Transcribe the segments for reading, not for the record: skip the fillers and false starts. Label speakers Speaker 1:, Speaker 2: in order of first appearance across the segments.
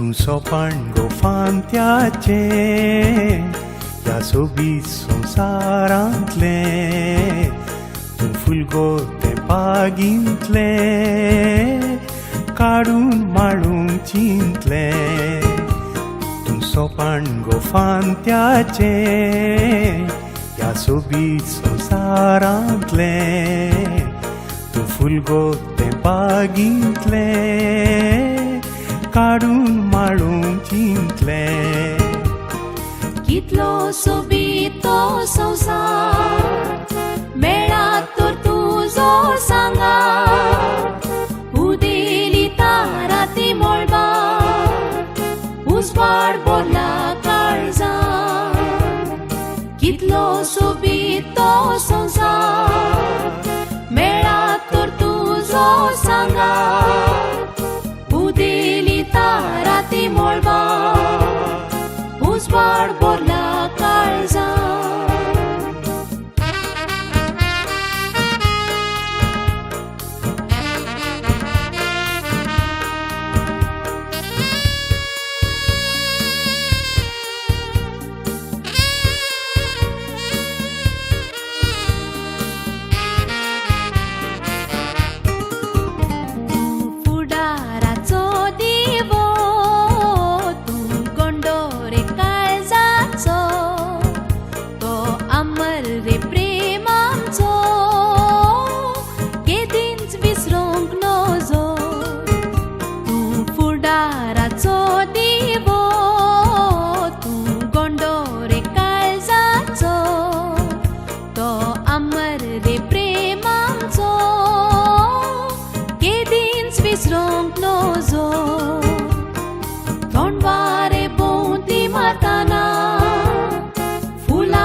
Speaker 1: तूं सोपान गोफांत्याचे ह्या सोबीत संवसारांतले तूं फुलगो ते बागींतले काडून माळूंक चिंतले तूं सोपान गोफांत्याचे ह्या सोबीत संवसारांतले तूं फुलगो ते बागींतले काडून माळूंक चिंतले
Speaker 2: कितलो सोबीत तो संवसार मेळ्ळा तर तुजो सांगार उदेली तारा ती मळबार उजवाड बोरला काळजां कितलो सोबीत तो संवसार मेळ्ळा तर तुजो सांगार उदेली तारा ती मळबार उजवाड बोरला काळजां रे प्रेम आमचो केदींच विसरूंक नजो तूं फुडाराचो दिवो तूं गोंडो रे काळजाचो तो अमर रे प्रेम आमचो केदींच विसरूंक नजो थंड वारे भोंवती मारतना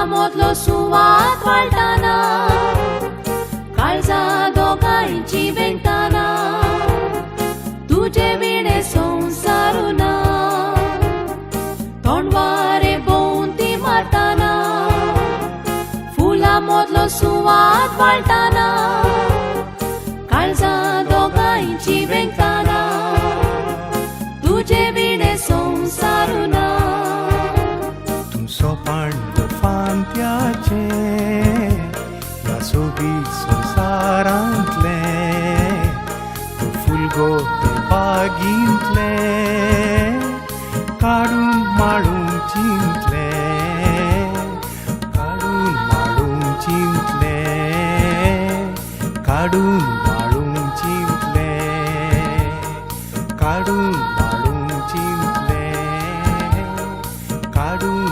Speaker 2: मोदलो सुवात वाळटाना काळजा दोगांयची वेंगताना तुजे विणे संवसारुना थंड वारे भोंवती मारतना फुलां मोदलो सुवात वाळटाना काळजा दोगांयची वेंगताना तुजे विणे संवसारुना
Speaker 1: तूं सोपान गोफांत्याचे ह्या सोबीत संवसारांतले तूं फुलगो ते बागींतले काडून माळूंक चिंतले काडून माळूंक चिंतले काडून माळूंक चिंतले काडून माळूंक चिंतले काडून